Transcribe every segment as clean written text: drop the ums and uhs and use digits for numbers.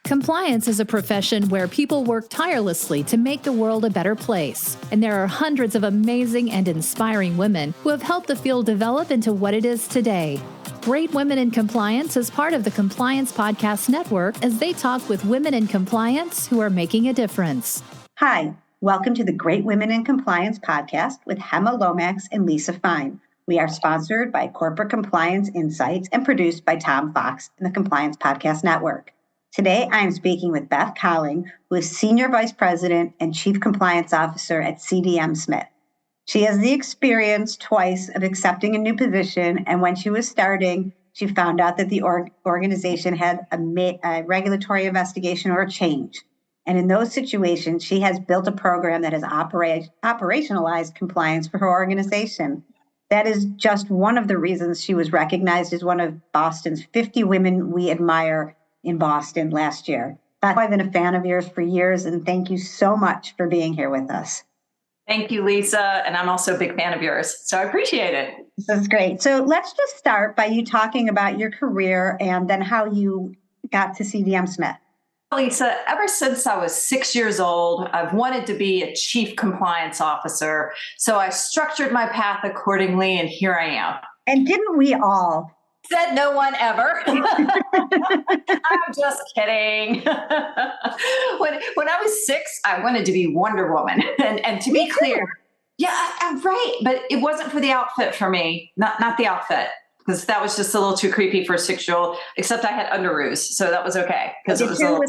Compliance is a profession where people work tirelessly to make the world a better place. And there are hundreds of amazing and inspiring women who have helped the field develop into what it is today. Great Women in Compliance is part of the Compliance Podcast Network as they talk with women in compliance who are making a difference. Hi, welcome to the Great Women in Compliance podcast with Hema Lomax and Lisa Fine. We are sponsored by Corporate Compliance Insights and produced by Tom Fox and the Compliance Podcast Network. Today, I am speaking with Beth Colling, who is Senior Vice President and Chief Compliance Officer at CDM Smith. She has the experience twice of accepting a new position, and when she was starting, she found out that the organization had a regulatory investigation or a change. And in those situations, she has built a program that has operationalized compliance for her organization. That is just one of the reasons she was recognized as one of Boston's 50 women we admire in Boston last year. I've been a fan of yours for years, and thank you so much for being here with us. Thank you, Lisa. And I'm also a big fan of yours, so I appreciate it. This is great. So let's just start by you talking about your career and then how you got to CDM Smith. Lisa, ever since I was 6 years old, I've wanted to be a chief compliance officer. So I structured my path accordingly, and here I am. And didn't we all? Said no one ever. I'm just kidding. When I was 6, I wanted to be Wonder Woman. And to be clear, I'm right. But it wasn't for the outfit for me, not the outfit, because that was just a little too creepy for a 6-year-old, except I had underoos. So that was okay. We'll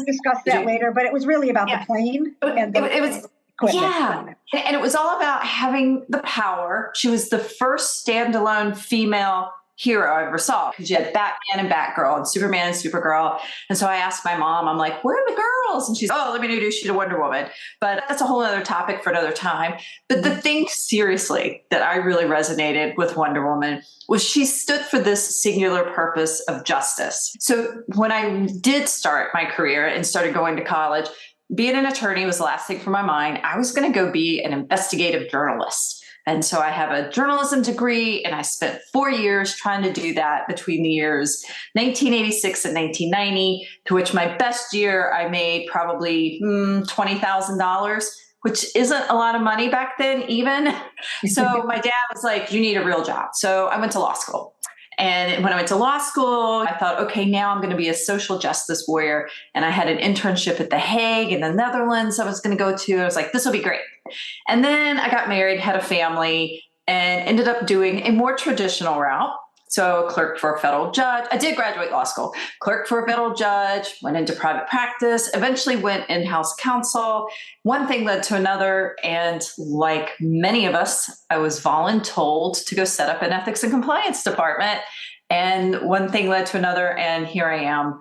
discuss that later, but it was really about the plane. And it was. Yeah. And it was all about having the power. She was the first standalone female hero I ever saw, because you had Batman and Batgirl and Superman and Supergirl. And so I asked my mom, I'm like, where are the girls? And she's, let me introduce you to Wonder Woman. But that's a whole other topic for another time. But the thing seriously that I really resonated with Wonder Woman was she stood for this singular purpose of justice. So when I did start my career and started going to college, being an attorney was the last thing from my mind. I was going to go be an investigative journalist. And so I have a journalism degree, and I spent 4 years trying to do that between the years 1986 and 1990, to which my best year I made probably $20,000, which isn't a lot of money back then even. So my dad was like, you need a real job. So I went to law school. And when I went to law school, I thought, okay, now I'm going to be a social justice warrior. And I had an internship at The Hague in the Netherlands I was going to go to. I was like, this will be great. And then I got married, had a family, and ended up doing a more traditional route. So clerk for a federal judge. I did graduate law school. Clerk for a federal judge, went into private practice, eventually went in-house counsel. One thing led to another. And like many of us, I was voluntold to go set up an ethics and compliance department. And one thing led to another. And here I am,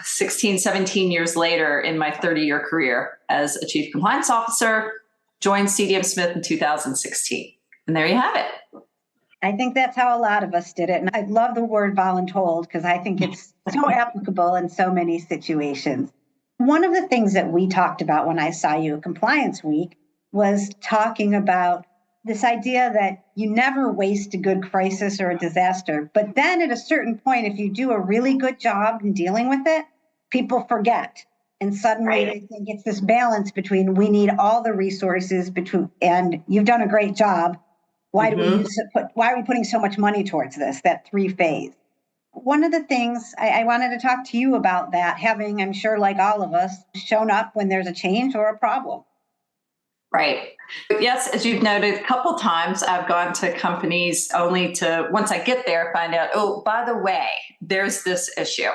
16, 17 years later in my 30-year career as a chief compliance officer, joined CDM Smith in 2016. And there you have it. I think that's how a lot of us did it. And I love the word voluntold because I think it's so applicable in so many situations. One of the things that we talked about when I saw you at Compliance Week was talking about this idea that you never waste a good crisis or a disaster. But then at a certain point, if you do a really good job in dealing with it, people forget. And suddenly they think it's this balance between we need all the resources and you've done a great job. Why are we putting so much money towards this, that 3-phase? One of the things I wanted to talk to you about that, having, I'm sure like all of us, shown up when there's a change or a problem. Right. Yes, as you've noted, a couple times I've gone to companies only to, once I get there, find out, by the way, there's this issue.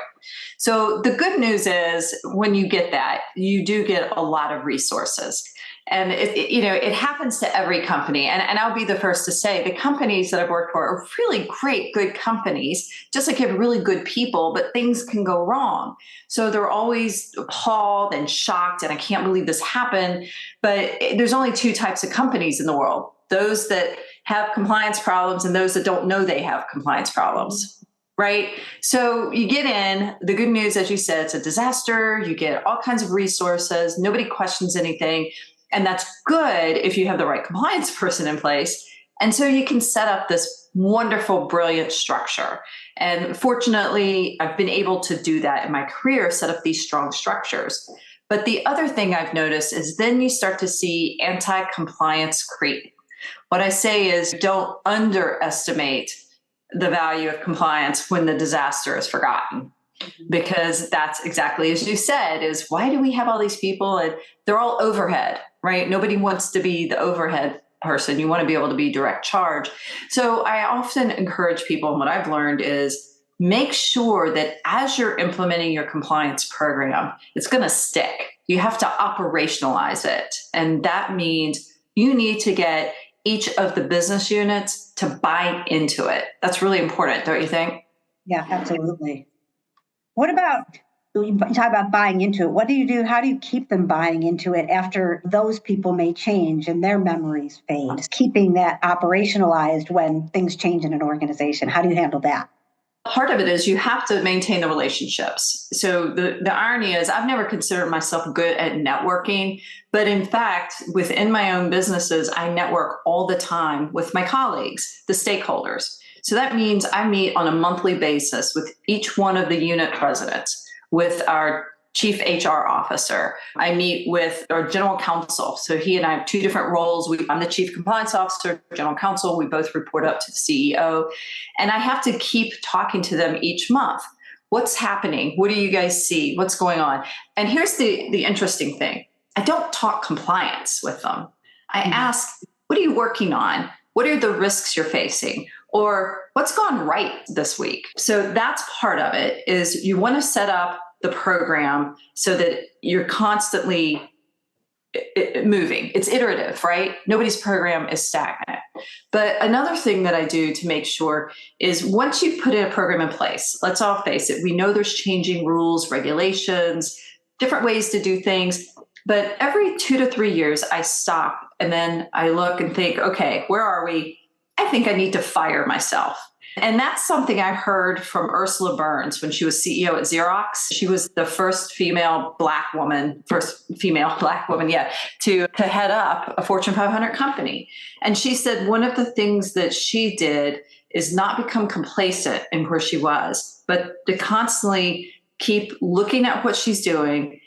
So the good news is when you get that, you do get a lot of resources. And it happens to every company. And I'll be the first to say the companies that I've worked for are really great, good companies, just like you have really good people, but things can go wrong. So they're always appalled and shocked, and I can't believe this happened. But there's only 2 types of companies in the world: those that have compliance problems and those that don't know they have compliance problems. Right? So you get in, the good news, as you said, it's a disaster. You get all kinds of resources. Nobody questions anything. And that's good if you have the right compliance person in place. And so you can set up this wonderful, brilliant structure. And fortunately, I've been able to do that in my career, set up these strong structures. But the other thing I've noticed is then you start to see anti-compliance creep. What I say is don't underestimate the value of compliance when the disaster is forgotten. Because that's exactly as you said, is why do we have all these people and they're all overhead, right? Nobody wants to be the overhead person. You want to be able to be direct charge. So I often encourage people, and what I've learned is make sure that as you're implementing your compliance program, it's going to stick. You have to operationalize it. And that means you need to get each of the business units to buy into it. That's really important, don't you think? Yeah, absolutely. What about, you talk about buying into it. What do you do? How do you keep them buying into it after those people may change and their memories fade? Just keeping that operationalized when things change in an organization. How do you handle that? Part of it is you have to maintain the relationships. So the irony is I've never considered myself good at networking, but in fact, within my own businesses, I network all the time with my colleagues, the stakeholders. So that means I meet on a monthly basis with each one of the unit presidents, with our chief HR officer. I meet with our general counsel. So he and I have two different roles. I'm the chief compliance officer, general counsel. We both report up to the CEO. And I have to keep talking to them each month. What's happening? What do you guys see? What's going on? And here's the interesting thing. I don't talk compliance with them. I ask, what are you working on? What are the risks you're facing? Or what's gone right this week? So that's part of it, is you want to set up the program so that you're constantly moving. It's iterative, right? Nobody's program is stagnant. But another thing that I do to make sure is once you've put in a program in place, let's all face it, we know there's changing rules, regulations, different ways to do things. But every 2 to 3 years, I stop and then I look and think, okay, where are we? I think I need to fire myself. And that's something I heard from Ursula Burns when she was CEO at Xerox. She was the first female Black woman, to head up a Fortune 500 company. And she said one of the things that she did is not become complacent in where she was, but to constantly keep looking at what she's doing,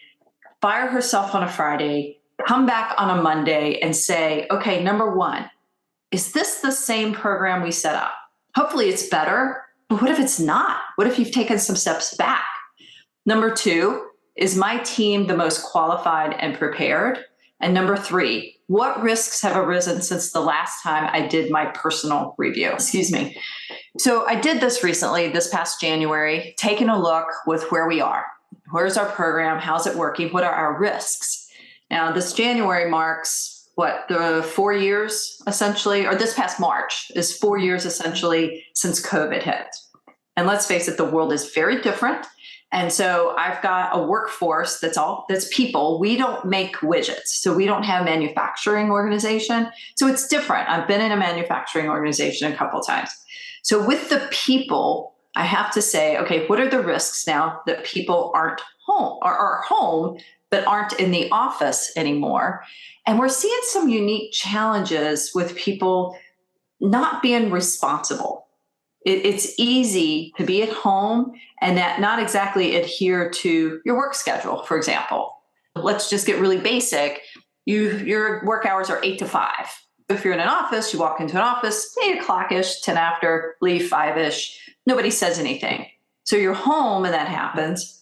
fire herself on a Friday, come back on a Monday and say, okay, number one, is this the same program we set up? Hopefully it's better, but what if it's not? What if you've taken some steps back? Number two, is my team the most qualified and prepared? And number three, what risks have arisen since the last time I did my personal review? Excuse me. So I did this recently, this past January, taking a look with where we are. Where's our program? How's it working? What are our risks? Now, this January marks the 4 years essentially, or this past March is 4 years essentially since COVID hit. And let's face it, the world is very different. And so I've got a workforce that's people. We don't make widgets. So we don't have a manufacturing organization. So it's different. I've been in a manufacturing organization a couple of times. So with the people, I have to say, okay, what are the risks now that people aren't home or are home, but aren't in the office anymore? And we're seeing some unique challenges with people not being responsible. It's easy to be at home and not exactly adhere to your work schedule, for example. Let's just get really basic. Your work hours are 8 to 5. If you're in an office, you walk into an office, 8 o'clock-ish, 10 after, leave 5-ish. Nobody says anything. So you're home and that happens.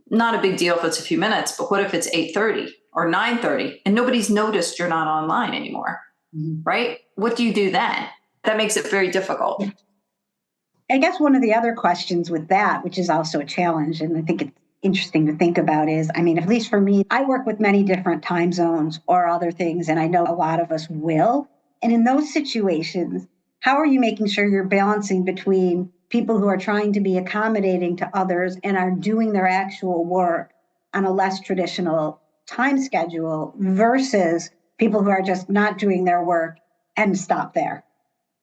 Not a big deal if it's a few minutes, but what if it's 8:30 or 9:30 and nobody's noticed you're not online anymore, right? What do you do then? That makes it very difficult. I guess one of the other questions with that, which is also a challenge, and I think it's interesting to think about is, I mean, at least for me, I work with many different time zones or other things, and I know a lot of us will. And in those situations, how are you making sure you're balancing between people who are trying to be accommodating to others and are doing their actual work on a less traditional time schedule versus people who are just not doing their work and stop there?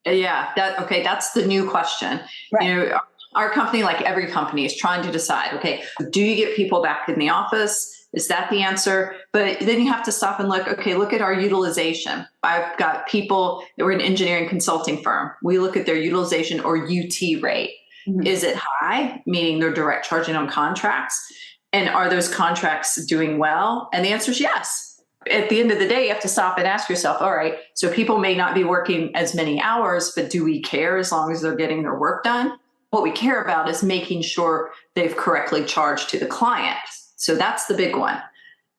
Yeah, that's the new question. Right. You know, our company, like every company, is trying to decide, okay, do you get people back in the office? Is that the answer? But then you have to stop and look, okay, look at our utilization. I've got people that were an engineering consulting firm. We look at their utilization or UT rate. Mm-hmm. Is it high, meaning they're direct charging on contracts? And are those contracts doing well? And the answer is yes. At the end of the day, you have to stop and ask yourself, all right, so people may not be working as many hours, but do we care as long as they're getting their work done? What we care about is making sure they've correctly charged to the client. So that's the big one.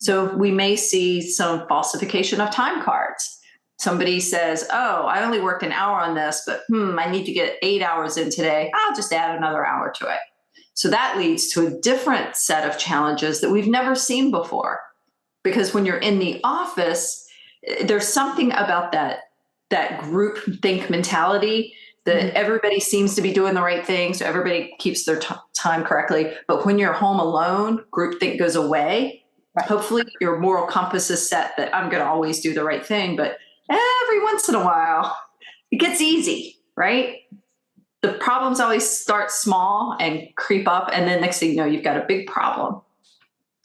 So we may see some falsification of time cards. Somebody says, oh, I only worked an hour on this, but I need to get 8 hours in today. I'll just add another hour to it. So that leads to a different set of challenges that we've never seen before. Because when you're in the office, there's something about that group think mentality that everybody seems to be doing the right thing. So everybody keeps their time correctly. But when you're home alone, groupthink goes away. Right. Hopefully your moral compass is set that I'm going to always do the right thing. But every once in a while, it gets easy, right? The problems always start small and creep up. And then next thing you know, you've got a big problem.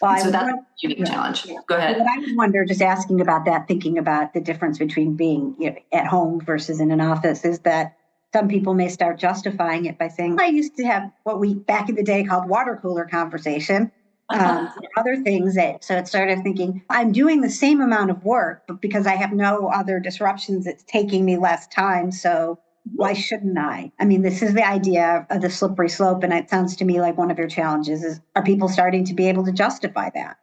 Well, so that's a unique challenge. Go ahead. What I wonder, just asking about that, thinking about the difference between being at home versus in an office, is that some people may start justifying it by saying, I used to have what we back in the day called water cooler conversation, other things so it started thinking, I'm doing the same amount of work, but because I have no other disruptions, it's taking me less time. So why shouldn't I? I mean, this is the idea of the slippery slope. And it sounds to me like one of your challenges is, are people starting to be able to justify that?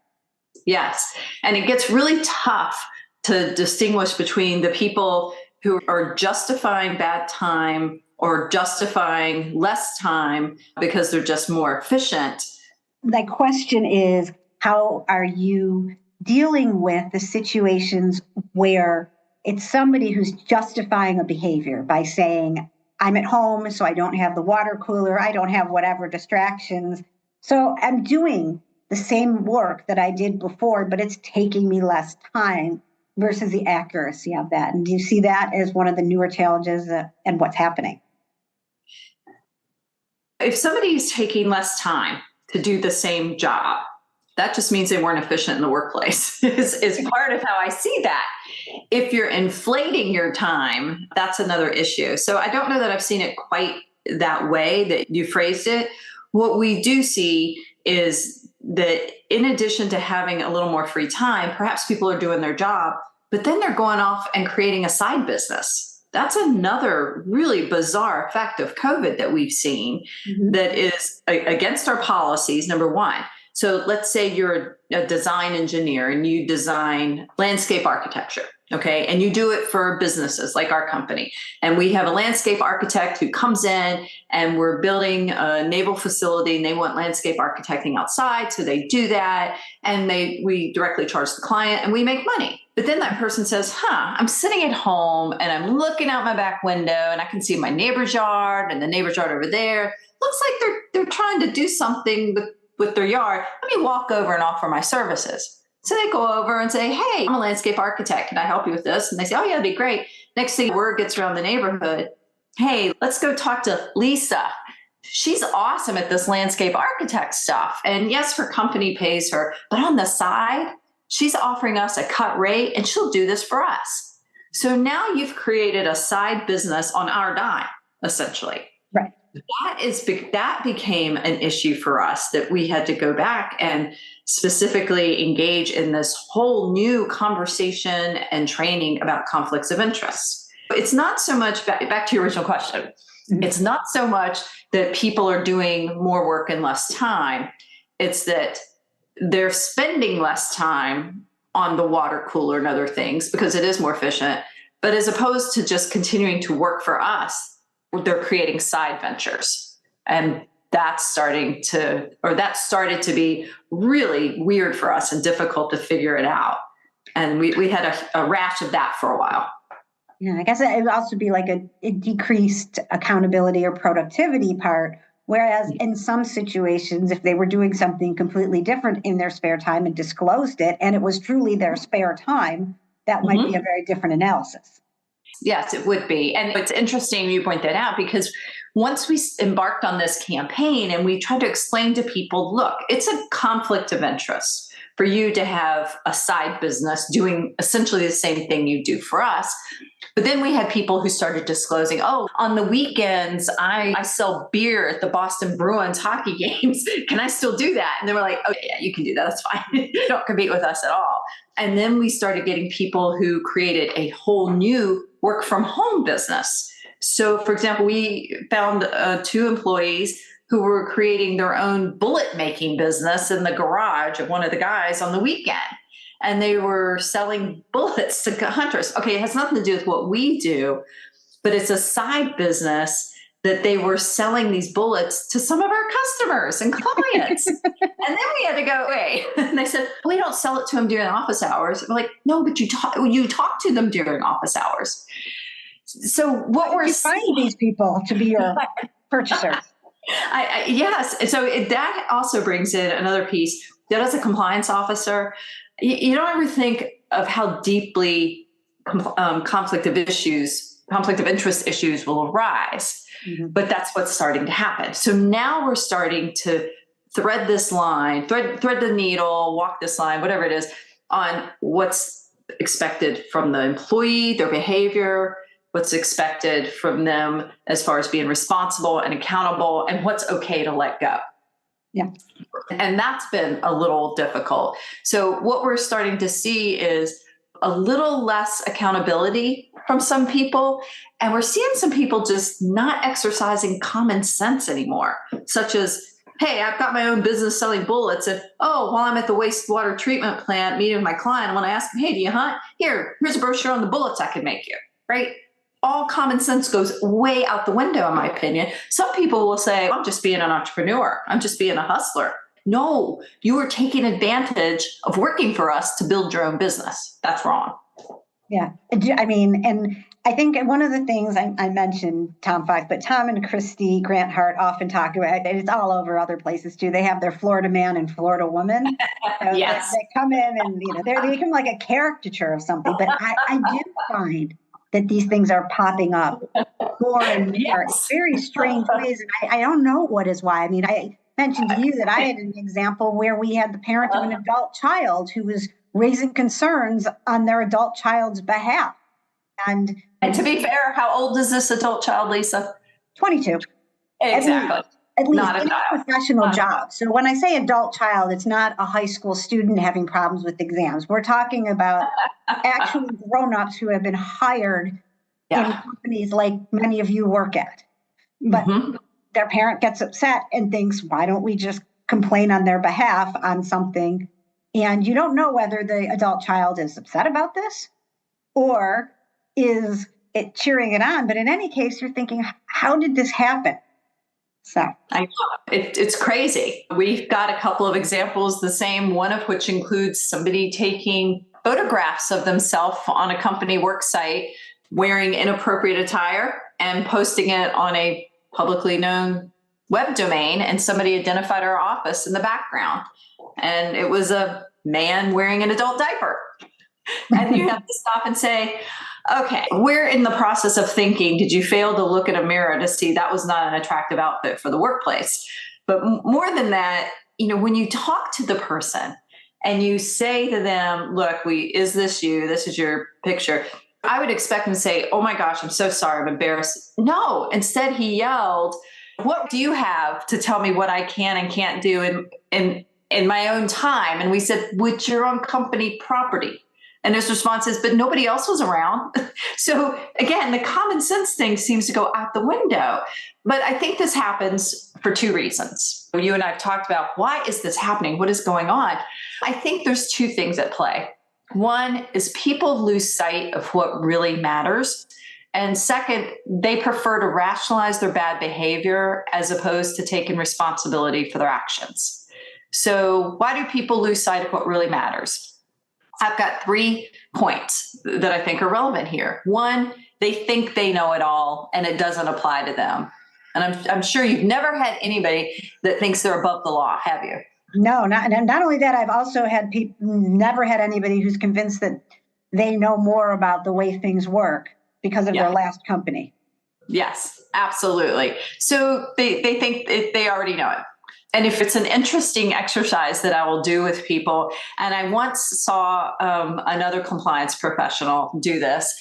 Yes. And it gets really tough to distinguish between the people who are justifying bad time or justifying less time because they're just more efficient. The question is, how are you dealing with the situations where it's somebody who's justifying a behavior by saying, I'm at home, so I don't have the water cooler, I don't have whatever distractions. So I'm doing the same work that I did before, but it's taking me less time, versus the accuracy of that. And do you see that as one of the newer challenges and what's happening? If somebody's taking less time to do the same job, that just means they weren't efficient in the workplace is part of how I see that. If you're inflating your time, that's another issue. So I don't know that I've seen it quite that way that you phrased it. What we do see is that in addition to having a little more free time, perhaps people are doing their job, but then they're going off and creating a side business. That's another really bizarre effect of COVID that we've seen that is against our policies, number one. So let's say you're a design engineer and you design landscape architecture, okay? And you do it for businesses like our company. And we have a landscape architect who comes in and we're building a naval facility and they want landscape architecting outside. So they do that and we directly charge the client and we make money. But then that person says, I'm sitting at home and I'm looking out my back window and I can see my neighbor's yard and the neighbor's yard over there. Looks like they're trying to do something with their yard. Let me walk over and offer my services. So they go over and say, hey, I'm a landscape architect. Can I help you with this? And they say, oh, yeah, that'd be great. Next thing, word gets around the neighborhood. Hey, let's go talk to Lisa. She's awesome at this landscape architect stuff. And yes, her company pays her, but on the side, she's offering us a cut rate and she'll do this for us. So now you've created a side business on our dime, essentially. Right. That became an issue for us that we had to go back and specifically engage in this whole new conversation and training about conflicts of interest. It's not so much, back to your original question, it's not so much that people are doing more work in less time. It's that they're spending less time on the water cooler and other things because it is more efficient. But as opposed to just continuing to work for us, they're creating side ventures. And that started to be really weird for us and difficult to figure it out. And we had a rash of that for a while. Yeah, I guess it would also be like a decreased accountability or productivity part. Whereas in some situations, if they were doing something completely different in their spare time and disclosed it, and it was truly their spare time, that might be a very different analysis. Yes, it would be. And it's interesting you point that out because once we embarked on this campaign and we tried to explain to people, look, it's a conflict of interest. for you to have a side business doing essentially the same thing you do for us. But then we had people who started disclosing, oh, on the weekends, I sell beer at the Boston Bruins hockey games. Can I still do that? And they were like, oh, yeah, you can do that. That's fine. Don't compete with us at all. And then we started getting people who created a whole new work from home business. So, for example, we found 2 employees who were creating their own bullet making business in the garage of one of the guys on the weekend. And they were selling bullets to hunters. Okay, it has nothing to do with what we do, but it's a side business that they were selling these bullets to some of our customers and clients. And then we had to go, wait. And they said, we don't sell it to them during office hours. We're like, no, but you talk to them during office hours. So what we're finding these people to be your purchasers. Yes. So that also brings in another piece that as a compliance officer, you don't ever think of how deeply conflict of interest issues will arise. Mm-hmm. But that's what's starting to happen. So now we're starting to thread this line, thread the needle, walk this line, whatever it is, on what's expected from the employee, their behavior, what's expected from them as far as being responsible and accountable, and what's okay to let go. Yeah. And that's been a little difficult. So what we're starting to see is a little less accountability from some people. And we're seeing some people just not exercising common sense anymore, such as, hey, I've got my own business selling bullets. And, while I'm at the wastewater treatment plant meeting with my client, when I ask them, hey, do you hunt? Here's a brochure on the bullets I can make you, right? All common sense goes way out the window, in my opinion. Some people will say, I'm just being an entrepreneur. I'm just being a hustler. No, you are taking advantage of working for us to build your own business. That's wrong. Yeah. I mean, and I think one of the things I mentioned Tom Fox, but Tom and Christy Grant Hart often talk about it. It's all over other places too. They have their Florida man and Florida woman. Yes. They come in and, they become like a caricature of something. But I do find that these things are popping up more and more in very strange ways. And I don't know what is why. I mean, I mentioned to you that I had an example where we had the parent of an adult child who was raising concerns on their adult child's behalf. And to be fair, how old is this adult child, Lisa? 22. Exactly. At least not in a professional job. So when I say adult child, it's not a high school student having problems with exams. We're talking about actual grown-ups who have been hired in companies like many of you work at. But their parent gets upset and thinks, why don't we just complain on their behalf on something? And you don't know whether the adult child is upset about this or is it cheering it on. But in any case, you're thinking, how did this happen? So it's crazy. We've got a couple of examples, the same, one of which includes somebody taking photographs of themselves on a company work site wearing inappropriate attire and posting it on a publicly known web domain. And somebody identified our office in the background. And it was a man wearing an adult diaper. And you have to stop and say, okay, we're in the process of thinking, did you fail to look in a mirror to see that was not an attractive outfit for the workplace? But more than that, when you talk to the person and you say to them, look, is this you? This is your picture. I would expect them to say, oh my gosh, I'm so sorry, I'm embarrassed. No, instead he yelled, what do you have to tell me what I can and can't do in my own time? And we said, with your own company property. And his response is, but nobody else was around. So again, the common sense thing seems to go out the window. But I think this happens for 2 reasons. You and I have talked about, why is this happening? What is going on? I think there's 2 things at play. One is people lose sight of what really matters. And second, they prefer to rationalize their bad behavior as opposed to taking responsibility for their actions. So why do people lose sight of what really matters? I've got 3 points that I think are relevant here. One, they think they know it all and it doesn't apply to them. And I'm sure you've never had anybody that thinks they're above the law, have you? No, not only that, I've also had never had anybody who's convinced that they know more about the way things work because of their last company. Yes, absolutely. So they think they already know it. And if it's an interesting exercise that I will do with people, and I once saw another compliance professional do this,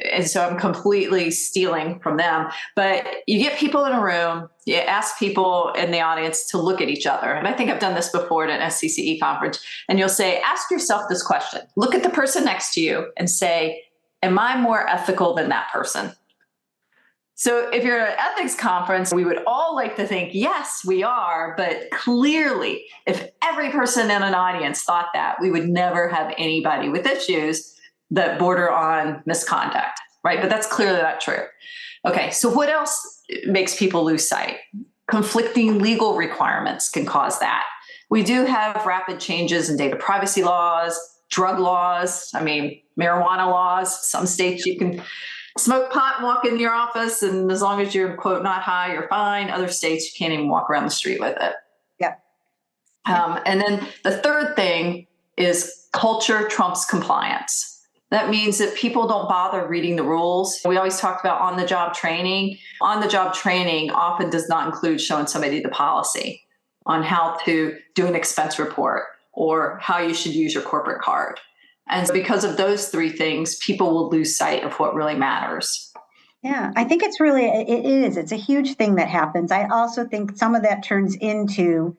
and so I'm completely stealing from them, but you get people in a room, you ask people in the audience to look at each other. And I think I've done this before at an SCCE conference, and you'll say, ask yourself this question, look at the person next to you and say, am I more ethical than that person? So if you're at an ethics conference, we would all like to think, yes, we are. But clearly, if every person in an audience thought that, we would never have anybody with issues that border on misconduct, right? But that's clearly not true. Okay, so what else makes people lose sight? Conflicting legal requirements can cause that. We do have rapid changes in data privacy laws, drug laws, marijuana laws. Some states you can smoke pot and walk in your office, and as long as you're, quote, not high, you're fine. Other states, you can't even walk around the street with it. Yep. And then the third thing is culture trumps compliance. That means that people don't bother reading the rules. We always talked about on-the-job training. On-the-job training often does not include showing somebody the policy on how to do an expense report or how you should use your corporate card. And because of those three things, people will lose sight of what really matters. Yeah, I think it's a huge thing that happens. I also think some of that turns into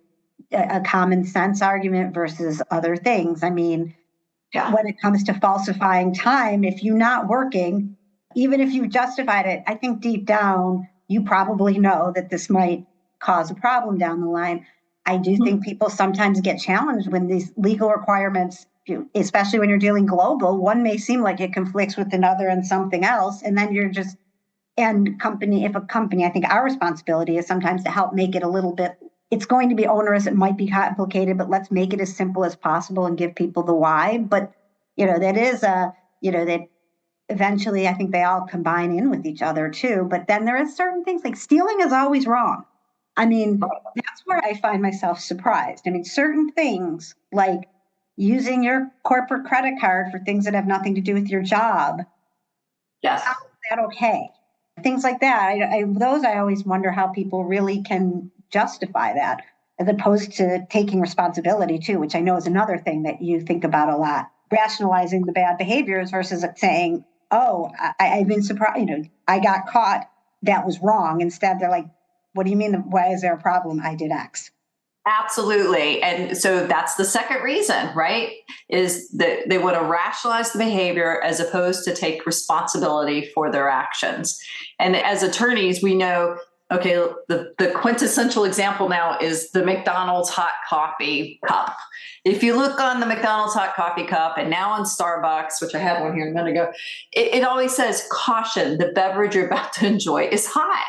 a common sense argument versus other things. When it comes to falsifying time, if you're not working, even if you justified it, I think deep down, you probably know that this might cause a problem down the line. I do think people sometimes get challenged when these legal requirements, especially when you're dealing global, one may seem like it conflicts with another and something else. And then if a company, I think our responsibility is sometimes to help make it a little bit, it's going to be onerous, it might be complicated, but let's make it as simple as possible and give people the why. But, that eventually I think they all combine in with each other too. But then there are certain things like stealing is always wrong. That's where I find myself surprised. Certain things like using your corporate credit card for things that have nothing to do with your job. Yes. How is that okay? Things like that. I always wonder how people really can justify that, as opposed to taking responsibility too, which I know is another thing that you think about a lot. Rationalizing the bad behaviors versus saying, oh, I've been surprised, I got caught, that was wrong. Instead, they're like, what do you mean? Why is there a problem? I did X. Absolutely. And so that's the second reason, right? Is that they want to rationalize the behavior as opposed to take responsibility for their actions. And as attorneys, we know, okay, the quintessential example now is the McDonald's hot coffee cup. If you look on the McDonald's hot coffee cup and now on Starbucks, which I had one here a minute ago, it always says, caution, the beverage you're about to enjoy is hot.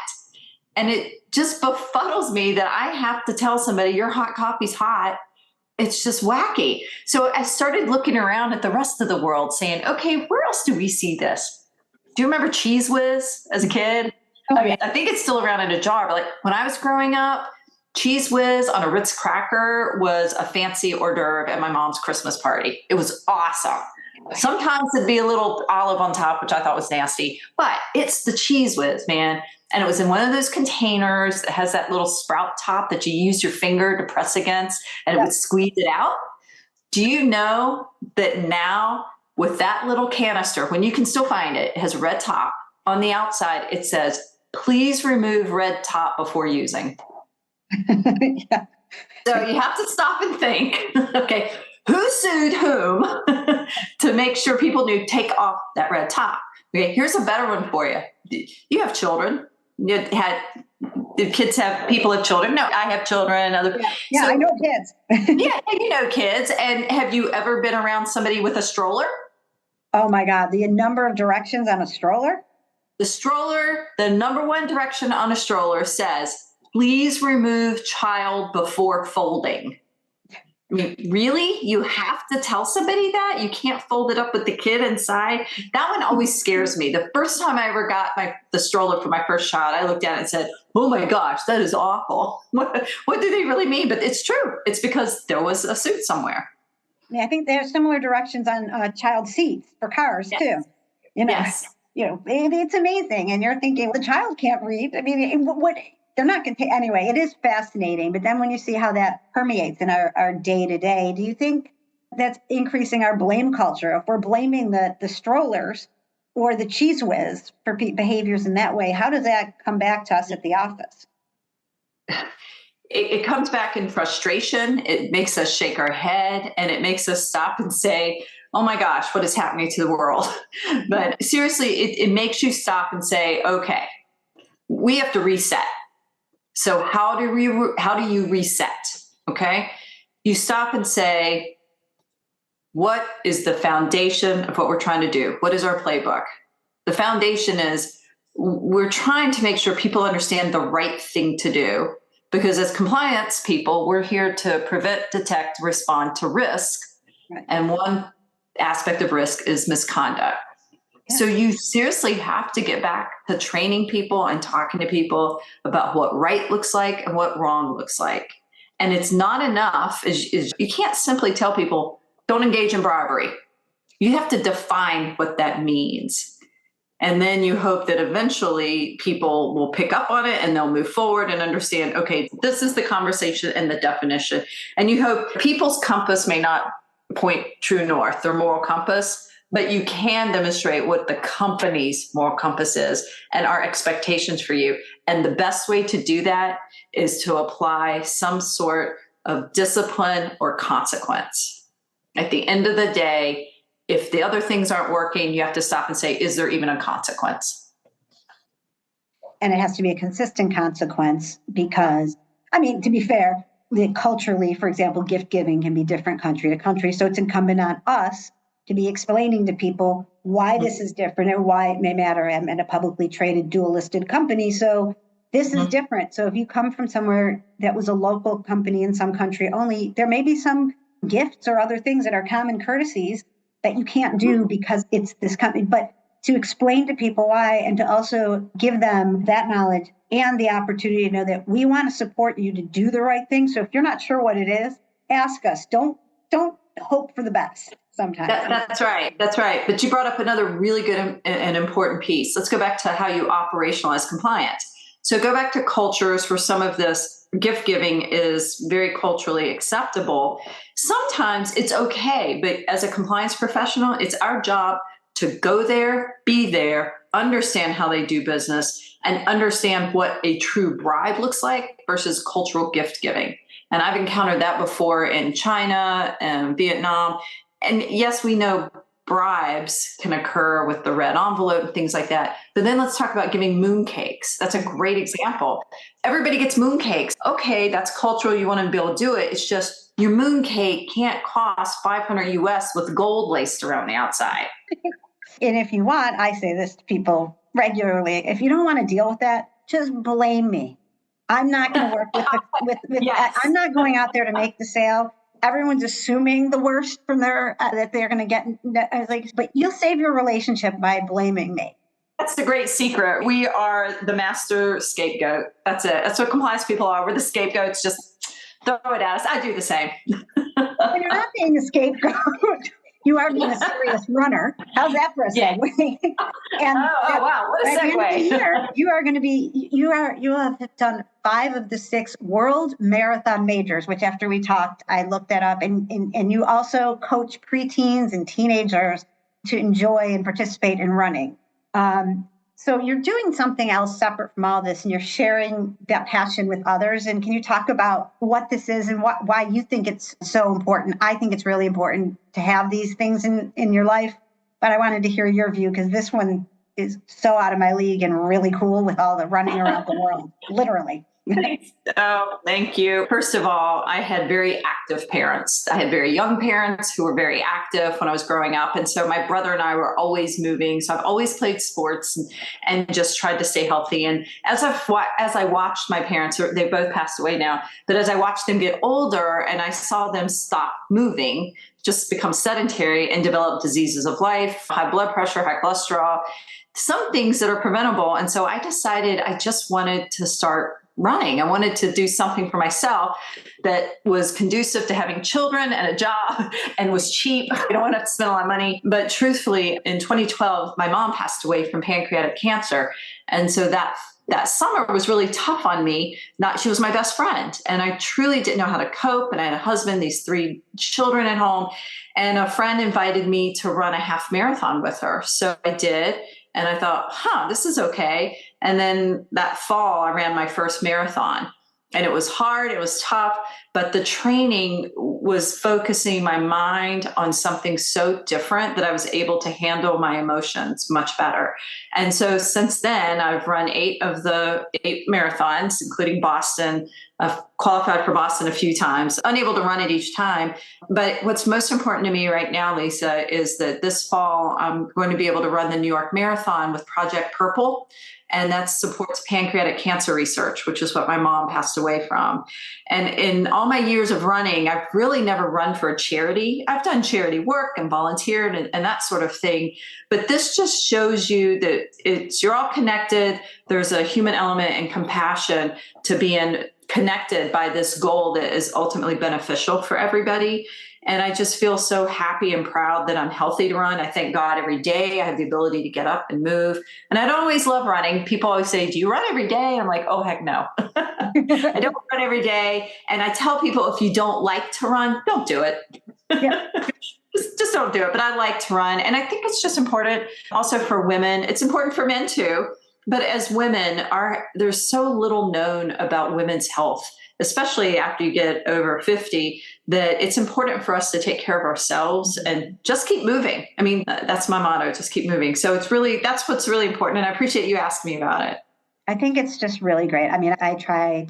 And it just befuddles me that I have to tell somebody your hot coffee's hot. It's just wacky. So I started looking around at the rest of the world saying, okay, where else do we see this? Do you remember Cheese Whiz as a kid? I think it's still around in a jar, but like when I was growing up, Cheese Whiz on a Ritz cracker was a fancy hors d'oeuvre at my mom's Christmas party. It was awesome. Sometimes it'd be a little olive on top, which I thought was nasty, but it's the Cheese Whiz, man. And it was in one of those containers that has that little sprout top that you use your finger to press against and it would squeeze it out. Do you know that now with that little canister, when you can still find it, it has a red top. On the outside, it says, please remove red top before using. Yeah. So you have to stop and think, okay, who sued whom to make sure people knew take off that red top? Okay, here's a better one for you. You have children. People have children? No, I have children. Yeah, I know kids. Yeah, you know kids. And have you ever been around somebody with a stroller? Oh my God, the number of directions on a stroller? The stroller, the number one direction on a stroller says, please remove child before folding. I mean, really? You have to tell somebody that? You can't fold it up with the kid inside? That one always scares me. The first time I ever got the stroller for my first child, I looked at it and said, oh my gosh, that is awful. What do they really mean? But it's true. It's because there was a suit somewhere. Yeah, I think there's similar directions on child seats for cars too. Yes. It's amazing. And you're thinking, the child can't read. I mean, they're not going to take, anyway, it is fascinating. But then when you see how that permeates in our day to day, do you think that's increasing our blame culture? If we're blaming the strollers or the cheese whiz for behaviors in that way, how does that come back to us at the office? It comes back in frustration. It makes us shake our head, and it makes us stop and say, oh my gosh, what is happening to the world? But seriously, it makes you stop and say, okay, we have to reset. So how do you reset? Okay. You stop and say, what is the foundation of what we're trying to do? What is our playbook? The foundation is we're trying to make sure people understand the right thing to do, because as compliance people, we're here to prevent, detect, respond to risk. Right. And one aspect of risk is misconduct. Yeah. So you seriously have to get back to training people and talking to people about what right looks like and what wrong looks like. And it's not enough. You can't simply tell people, don't engage in bribery. You have to define what that means. And then you hope that eventually people will pick up on it and they'll move forward and understand, okay, this is the conversation and the definition. And you hope people's compass may not point true north, their moral compass, but you can demonstrate what the company's moral compass is and our expectations for you. And the best way to do that is to apply some sort of discipline or consequence. At the end of the day, if the other things aren't working, you have to stop and say, is there even a consequence? And it has to be a consistent consequence because, I mean, to be fair, culturally, for example, gift giving can be different country to country. So it's incumbent on us to be explaining to people why this is different and why it may matter. I'm in a publicly traded dual listed company. So this is different. So if you come from somewhere that was a local company in some country only, there may be some gifts or other things that are common courtesies that you can't do because it's this company. But to explain to people why and to also give them that knowledge and the opportunity to know that we want to support you to do the right thing. So if you're not sure what it is, ask us. Don't hope for the best sometimes. That's right. That's right. But you brought up another really good and important piece. Let's go back to how you operationalize compliance. So go back to cultures where some of this gift giving is very culturally acceptable. Sometimes it's okay, but as a compliance professional, it's our job to go there, be there, understand how they do business, and understand what a true bribe looks like versus cultural gift giving. And I've encountered that before in China and Vietnam. And yes, we know bribes can occur with the red envelope and things like that. But then let's talk about giving mooncakes. That's a great example. Everybody gets mooncakes. Okay, that's cultural. You want to be able to do it. It's just your mooncake can't cost $500 US with gold laced around the outside. And if you want, I say this to people regularly, if you don't want to deal with that, just blame me. I'm not going to work with yes. I'm not going out there to make the sale. Everyone's assuming the worst from that they're going to get. I was like, but you'll save your relationship by blaming me. That's the great secret. We are the master scapegoat. That's it. That's what compliance people are. We're the scapegoats. Just throw it at us. I do the same. When you're not being a scapegoat, you are being a serious runner. How's that for a segue? And wow, what a segue. You have done 5 of the 6 world marathon majors, which after we talked, I looked that up. And you also coach preteens and teenagers to enjoy and participate in running. So you're doing something else separate from all this, and you're sharing that passion with others. And can you talk about what this is and why you think it's so important? I think it's really important to have these things in your life, but I wanted to hear your view because this one is so out of my league and really cool with all the running around the world, literally. Oh, thank you. First of all, I had very active parents. I had very young parents who were very active when I was growing up. And so my brother and I were always moving. So I've always played sports and just tried to stay healthy. And as I watched my parents, they both passed away now, but as I watched them get older and I saw them stop moving, just become sedentary and develop diseases of life, high blood pressure, high cholesterol, some things that are preventable. And so I decided I just wanted to start running. I wanted to do something for myself that was conducive to having children and a job and was cheap. I don't want to have to spend a lot of money. But truthfully, in 2012, my mom passed away from pancreatic cancer. And so that That summer was really tough on me. She was my best friend, and I truly didn't know how to cope. And I had a husband, these 3 children at home, and a friend invited me to run a half marathon with her. So I did. And I thought, this is okay. And then that fall, I ran my first marathon. And it was hard, it was tough, but the training was focusing my mind on something so different that I was able to handle my emotions much better. And so since then, I've run 8 of the 8 marathons, including Boston. I've qualified for Boston a few times, unable to run it each time. But what's most important to me right now, Lisa, is that this fall, I'm going to be able to run the New York Marathon with Project Purple. And that supports pancreatic cancer research, which is what my mom passed away from. And in all my years of running, I've really never run for a charity. I've done charity work and volunteered and that sort of thing. But this just shows you that you're all connected. There's a human element and compassion to being connected by this goal that is ultimately beneficial for everybody. And I just feel so happy and proud that I'm healthy to run. I thank God every day I have the ability to get up and move. And I don't always love running. People always say, do you run every day? I'm like, oh, heck no. I don't run every day. And I tell people, if you don't like to run, don't do it. Yeah. just don't do it. But I like to run. And I think it's just important also for women. It's important for men too. But as women, there's so little known about women's health, especially after you get over 50, that it's important for us to take care of ourselves and just keep moving. I mean, that's my motto, just keep moving. So that's what's really important. And I appreciate you asking me about it. I think it's just really great. I mean, I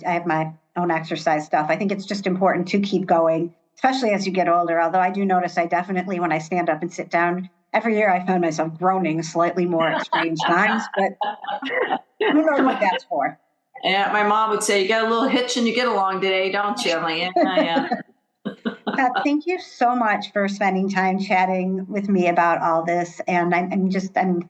have my own exercise stuff. I think it's just important to keep going, especially as you get older. Although I do notice I definitely, when I stand up and sit down, every year I find myself groaning slightly more at strange times, but who knows what that's for. Yeah, my mom would say, you got a little hitch and you get along today, don't you? I'm like, yeah. Thank you so much for spending time chatting with me about all this. And I'm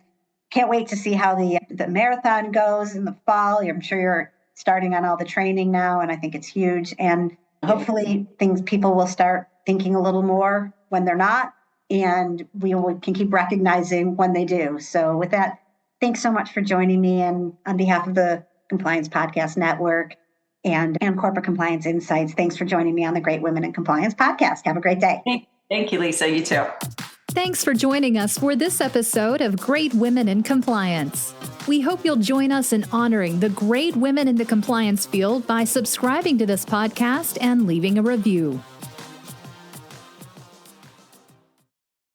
can't wait to see how the marathon goes in the fall. I'm sure you're starting on all the training now, and I think it's huge. And hopefully people will start thinking a little more when they're not, and we can keep recognizing when they do. So with that, thanks so much for joining me. And on behalf of the Compliance Podcast Network and Corporate Compliance Insights, thanks for joining me on the Great Women in Compliance podcast. Have a great day. Thank you, Lisa. You too. Thanks for joining us for this episode of Great Women in Compliance. We hope you'll join us in honoring the great women in the compliance field by subscribing to this podcast and leaving a review.